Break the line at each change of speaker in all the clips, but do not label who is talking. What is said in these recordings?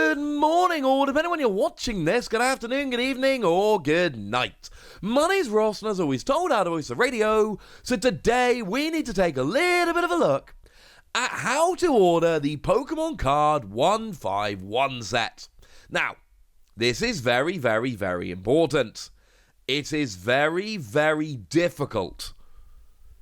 Good morning, or depending on when you're watching this, good afternoon, good evening, or good night. My name's Ross, and as always told out of Voice of Radio, so today we need to take a little bit of a look at how to order the Pokémon Card 151 set. Now, this is very, very, very important. It is very, very difficult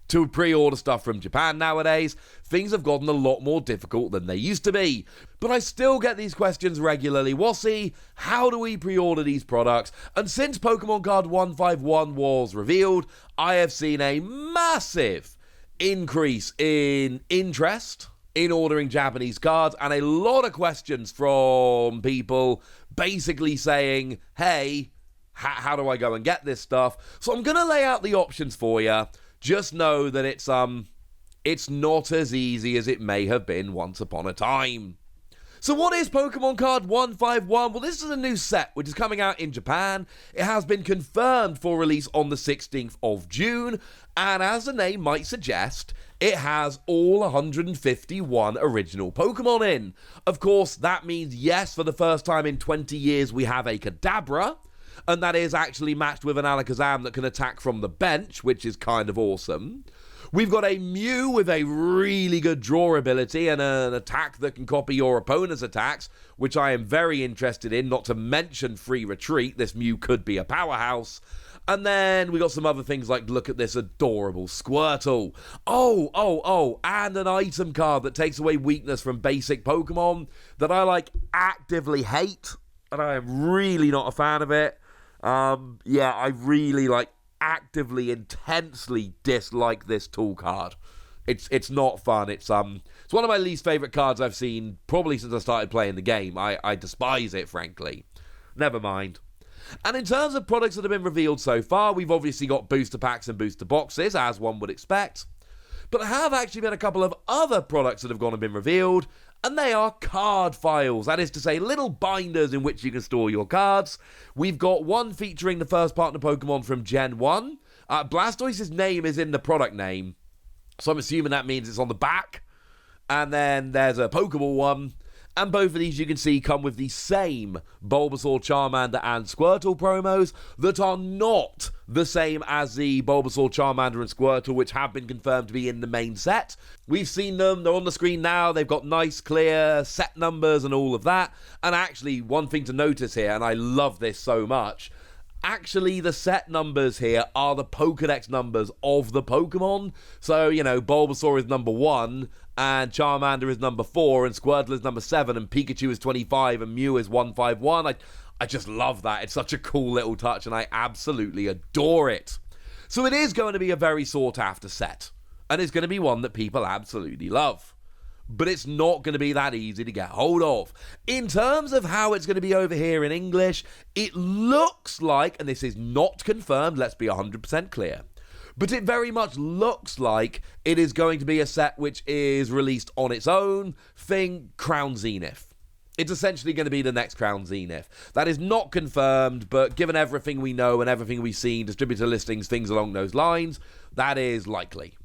to pre-order stuff from Japan nowadays. Things have gotten a lot more difficult than they used to be. But I still get these questions regularly. Wossy, how do we pre-order these products? And since Pokémon Card 151 was revealed, I have seen a massive increase in interest in ordering Japanese cards, and a lot of questions from people basically saying, hey, how do I go and get this stuff? So I'm going to lay out the options for you. Just know that it's not as easy as it may have been once upon a time. So what is Pokémon Card 151? Well, this is a new set which is coming out in Japan. It has been confirmed for release on the 16th of June, and as the name might suggest, it has all 151 original Pokémon in. Of course, that means, yes, for the first time in 20 years, we have a Kadabra, and that is actually matched with an Alakazam that can attack from the bench, which is kind of awesome. We've got a Mew with a really good draw ability and an attack that can copy your opponent's attacks, which I am very interested in, not to mention free retreat. This Mew could be a powerhouse. And then we got some other things like, look at this adorable Squirtle. And an item card that takes away weakness from basic Pokemon that I actively hate, and I am really not a fan of it. I really actively, intensely dislike this tool card. It's not fun. It's one of my least favorite cards I've seen probably since I started playing the game. I despise it, frankly. Never mind. And in terms of products that have been revealed so far, we've obviously got booster packs and booster boxes, as one would expect. But there have actually been a couple of other products that have gone and been revealed, and they are card files. That is to say, little binders in which you can store your cards. We've got one featuring the first partner Pokemon from Gen 1. Blastoise's name is in the product name, so I'm assuming that means it's on the back. And then there's a Pokeball one. And both of these, you can see, come with the same Bulbasaur, Charmander, and Squirtle promos that are not the same as the Bulbasaur, Charmander, and Squirtle, which have been confirmed to be in the main set. We've seen them. They're on the screen now. They've got nice, clear set numbers and all of that. And actually, one thing to notice here, and I love this so much, actually, the set numbers here are the Pokedex numbers of the Pokemon. So, Bulbasaur is number 1, and Charmander is number 4, and Squirtle is number 7, and Pikachu is 25, and Mew is 151. I just love that. It's such a cool little touch, and I absolutely adore it. So it is going to be a very sought-after set, and it's going to be one that people absolutely love. But it's not going to be that easy to get hold of. In terms of how it's going to be over here in English, it looks like, and this is not confirmed, let's be 100% clear, but it very much looks like it is going to be a set which is released on its own. Think Crown Zenith. It's essentially going to be the next Crown Zenith. That is not confirmed, but given everything we know and everything we've seen, distributor listings, things along those lines, that is likely.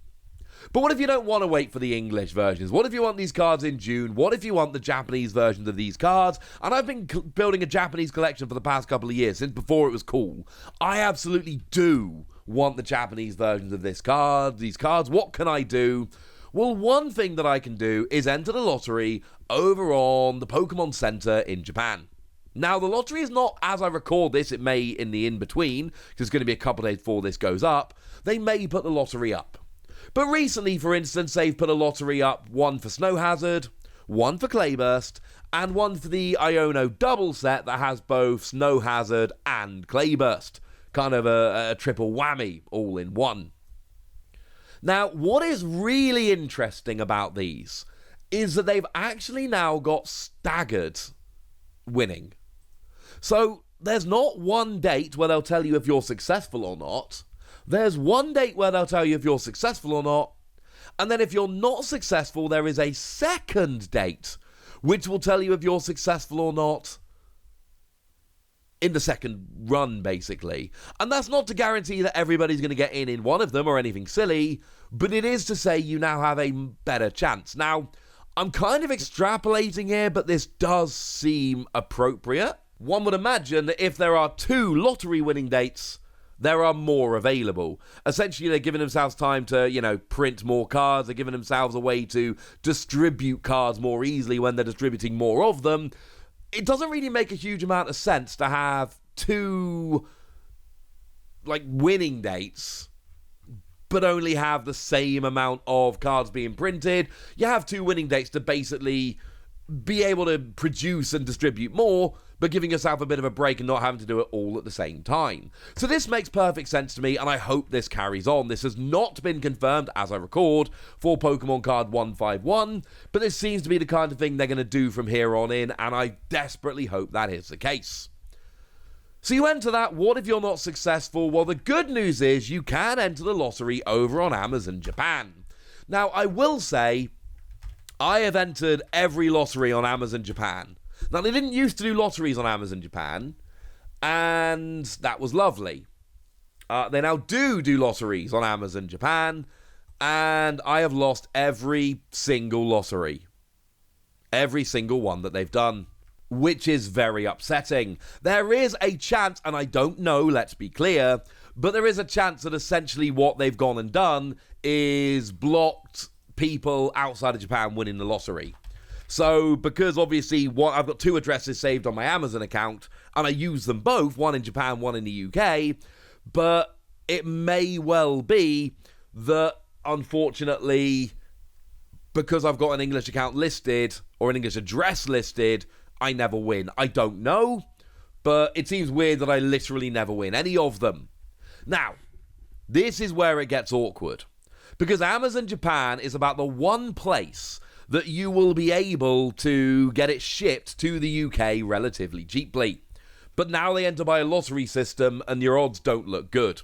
But what if you don't want to wait for the English versions? What if you want these cards in June? What if you want the Japanese versions of these cards? And I've been building a Japanese collection for the past couple of years, since before it was cool. I absolutely do want the Japanese versions of these cards. What can I do? Well, one thing that I can do is enter the lottery over on the Pokemon Center in Japan. Now, the lottery is not, as I record this, it may in the in-between, because it's going to be a couple of days before this goes up. They may put the lottery up. But recently, for instance, they've put a lottery up, one for Snow Hazard, one for Clayburst, and one for the Iono double set that has both Snow Hazard and Clayburst. Kind of a triple whammy, all in one. Now, what is really interesting about these is that they've actually now got staggered winning. So, there's not one date where they'll tell you if you're successful or not. There's one date where they'll tell you if you're successful or not, and then if you're not successful, there is a second date which will tell you if you're successful or not in the second run, basically. And that's not to guarantee that everybody's going to get in one of them or anything silly, but it is to say you now have a better chance. Now, I'm kind of extrapolating here, but this does seem appropriate. One would imagine that if there are 2 lottery winning dates, there are more available. Essentially, they're giving themselves time to, print more cards. They're giving themselves a way to distribute cards more easily when they're distributing more of them. It doesn't really make a huge amount of sense to have 2, winning dates, but only have the same amount of cards being printed. You have 2 winning dates to basically be able to produce and distribute more, but giving yourself a bit of a break and not having to do it all at the same time. So this makes perfect sense to me, and I hope this carries on. This has not been confirmed as I record for Pokémon Card 151, but this seems to be the kind of thing they're going to do from here on in, and I desperately hope that is the case. So you enter that. What if you're not successful? Well, the good news is you can enter the lottery over on Amazon Japan. Now, I will say I have entered every lottery on Amazon Japan. Now, they didn't used to do lotteries on Amazon Japan, and that was lovely. They now do lotteries on Amazon Japan, and I have lost every single lottery. Every single one that they've done, which is very upsetting. There is a chance, and I don't know, let's be clear, but there is a chance that essentially what they've gone and done is blocked people outside of Japan winning the lottery. So, because obviously I've got 2 addresses saved on my Amazon account, and I use them both, one in Japan, one in the UK, but it may well be that, unfortunately, because I've got an English account listed, or an English address listed, I never win. I don't know, but it seems weird that I literally never win any of them. Now, this is where it gets awkward, because Amazon Japan is about the one place that you will be able to get it shipped to the UK relatively cheaply. But now they enter by a lottery system, and your odds don't look good.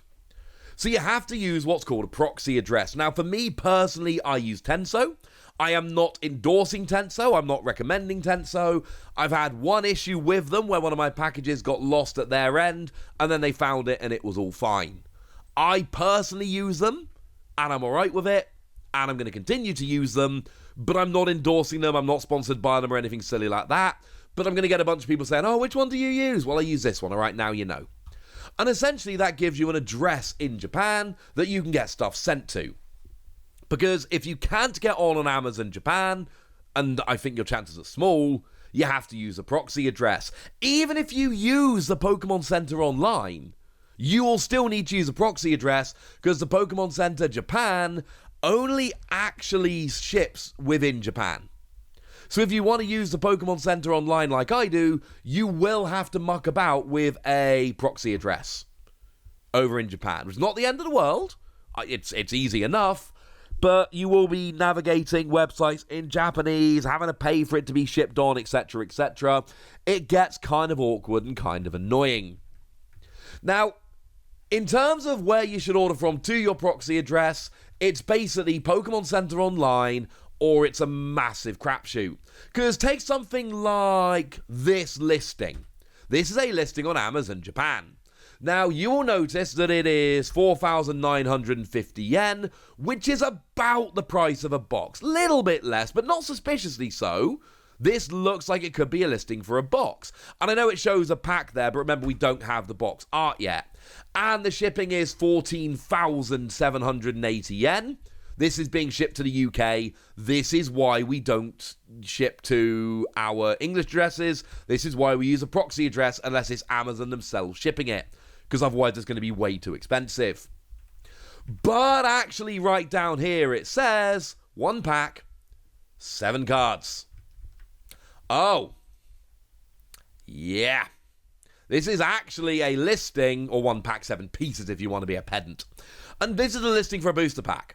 So you have to use what's called a proxy address. Now, for me personally, I use Tenso. I am not endorsing Tenso. I'm not recommending Tenso. I've had one issue with them where one of my packages got lost at their end, and then they found it and it was all fine. I personally use them, and I'm alright with it, and I'm going to continue to use them, but I'm not endorsing them. I'm not sponsored by them or anything silly like that. But I'm going to get a bunch of people saying, oh, which one do you use? Well, I use this one. All right, now you know. And essentially that gives you an address in Japan that you can get stuff sent to. Because if you can't get on Amazon Japan, and I think your chances are small, you have to use a proxy address. Even if you use the Pokémon Center online, you will still need to use a proxy address because the Pokémon Center Japan only actually ships within Japan. So if you want to use the Pokémon Center online like I do, you will have to muck about with a proxy address over in Japan. Which is not the end of the world. It's easy enough. But you will be navigating websites in Japanese, having to pay for it to be shipped on, etc., etc. It gets kind of awkward and kind of annoying. Now, in terms of where you should order from to your proxy address, it's basically Pokémon Center Online, or it's a massive crapshoot. Because take something like this listing. This is a listing on Amazon Japan. Now, you will notice that it is 4,950 yen, which is about the price of a box. Little bit less, but not suspiciously so. This looks like it could be a listing for a box. And I know it shows a pack there, but remember, we don't have the box art yet. And the shipping is 14,780 yen. This is being shipped to the UK. This is why we don't ship to our English addresses. This is why we use a proxy address unless it's Amazon themselves shipping it, because otherwise it's going to be way too expensive. But actually right down here it says 1 pack, 7 cards. Oh, yeah. This is actually a listing, or 1 pack, 7 pieces if you want to be a pedant. And this is a listing for a booster pack.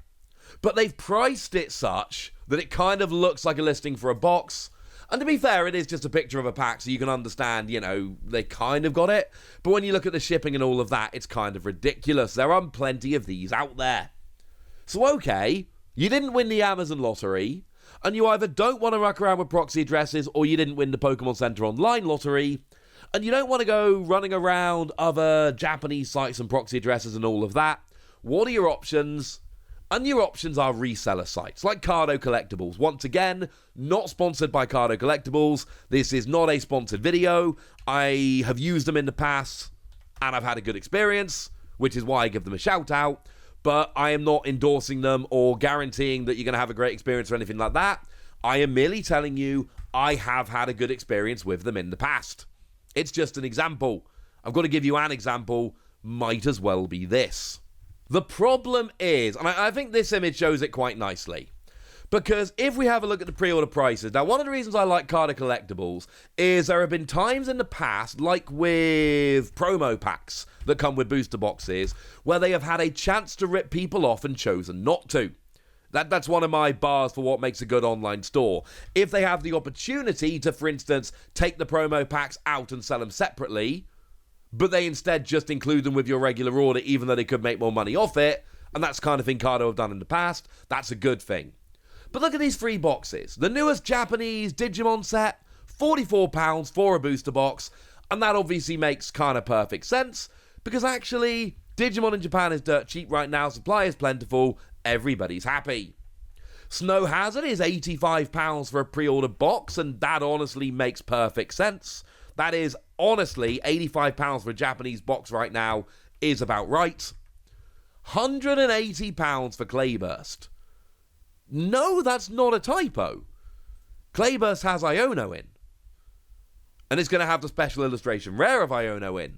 But they've priced it such that it kind of looks like a listing for a box. And to be fair, it is just a picture of a pack, so you can understand, they kind of got it. But when you look at the shipping and all of that, it's kind of ridiculous. There are plenty of these out there. So okay, you didn't win the Amazon lottery, and you either don't want to muck around with proxy addresses, or you didn't win the Pokémon Center Online lottery, and you don't want to go running around other Japanese sites and proxy addresses and all of that. What are your options? And your options are reseller sites like Cardo Collectibles. Once again, not sponsored by Cardo Collectibles. This is not a sponsored video. I have used them in the past and I've had a good experience, which is why I give them a shout out. But I am not endorsing them or guaranteeing that you're going to have a great experience or anything like that. I am merely telling you I have had a good experience with them in the past. It's just an example. I've got to give you an example. Might as well be this. The problem is, and I think this image shows it quite nicely, because if we have a look at the pre-order prices, now one of the reasons I like Cardo Collectibles is there have been times in the past, like with promo packs that come with booster boxes, where they have had a chance to rip people off and chosen not to. That's one of my bars for what makes a good online store. If they have the opportunity to, for instance, take the promo packs out and sell them separately, but they instead just include them with your regular order, even though they could make more money off it, and that's the kind of thing Cardo have done in the past, that's a good thing. But look at these 3 boxes. The newest Japanese Digimon set, £44 for a booster box, and that obviously makes kind of perfect sense, because actually, Digimon in Japan is dirt cheap right now, supply is plentiful, everybody's happy. Snow Hazard is £85 for a pre-ordered box, and that honestly makes perfect sense. That is, honestly, £85 for a Japanese box right now is about right. £180 for Clayburst. No, that's not a typo. Clayburst has Iono in. And it's going to have the special illustration rare of Iono in.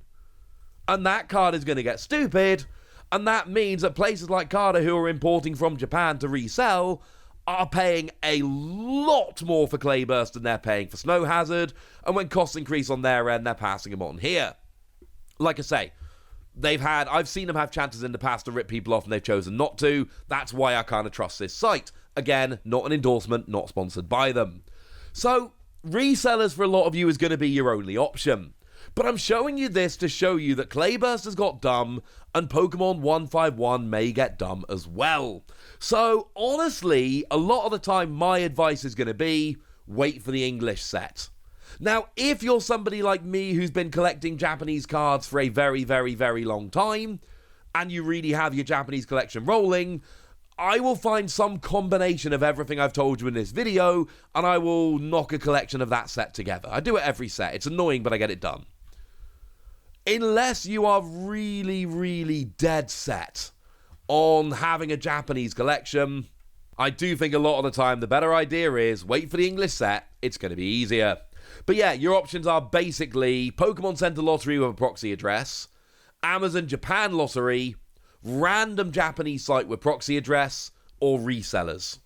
And that card is going to get stupid. And that means that places like Cardo, who are importing from Japan to resell, are paying a lot more for Clayburst than they're paying for Snow Hazard, and when costs increase on their end, they're passing them on here. Like I say, I've seen them have chances in the past to rip people off and they've chosen not to. That's why I kind of trust this site. Again, not an endorsement, not sponsored by them. So, resellers for a lot of you is going to be your only option. But I'm showing you this to show you that Clayburst has got dumb, and Pokemon 151 may get dumb as well. So, honestly, a lot of the time my advice is going to be, wait for the English set. Now, if you're somebody like me who's been collecting Japanese cards for a very, very, very long time, and you really have your Japanese collection rolling, I will find some combination of everything I've told you in this video, and I will knock a collection of that set together. I do it every set. It's annoying, but I get it done. Unless you are really, really dead set on having a Japanese collection, I do think a lot of the time the better idea is wait for the English set. It's going to be easier. But yeah, your options are basically Pokemon Center Lottery with a PROXY address, Amazon Japan Lottery, random Japanese site with PROXY address, or resellers.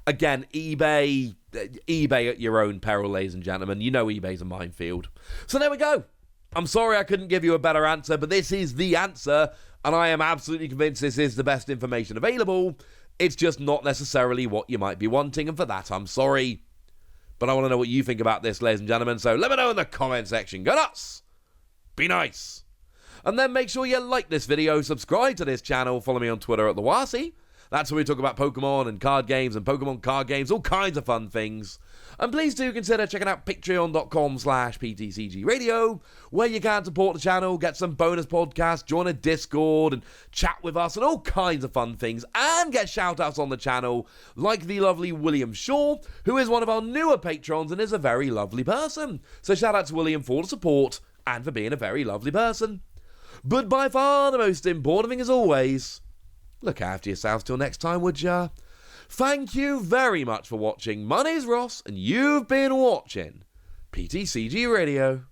Again, eBay at your own peril, ladies and gentlemen. You know eBay's a minefield. So there we go. I'm sorry I couldn't give you a better answer, but this is the answer, and I am absolutely convinced this is the best information available. It's just not necessarily what you might be wanting, and for that, I'm sorry. But I want to know what you think about this, ladies and gentlemen, so let me know in the comment section. Go nuts! Be nice! And then make sure you like this video, subscribe to this channel, follow me on Twitter at TheWasi. That's where we talk about Pokemon and card games and Pokemon card games, all kinds of fun things. And please do consider checking out patreon.com/PTCGradio, where you can support the channel, get some bonus podcasts, join a Discord, and chat with us, and all kinds of fun things, and get shout-outs on the channel, like the lovely William Shaw, who is one of our newer patrons and is a very lovely person. So shout out to William for the support, and for being a very lovely person. But by far the most important thing, as always, look after yourselves till next time, would ya? Thank you very much for watching. My name's Ross, and you've been watching PTCG Radio.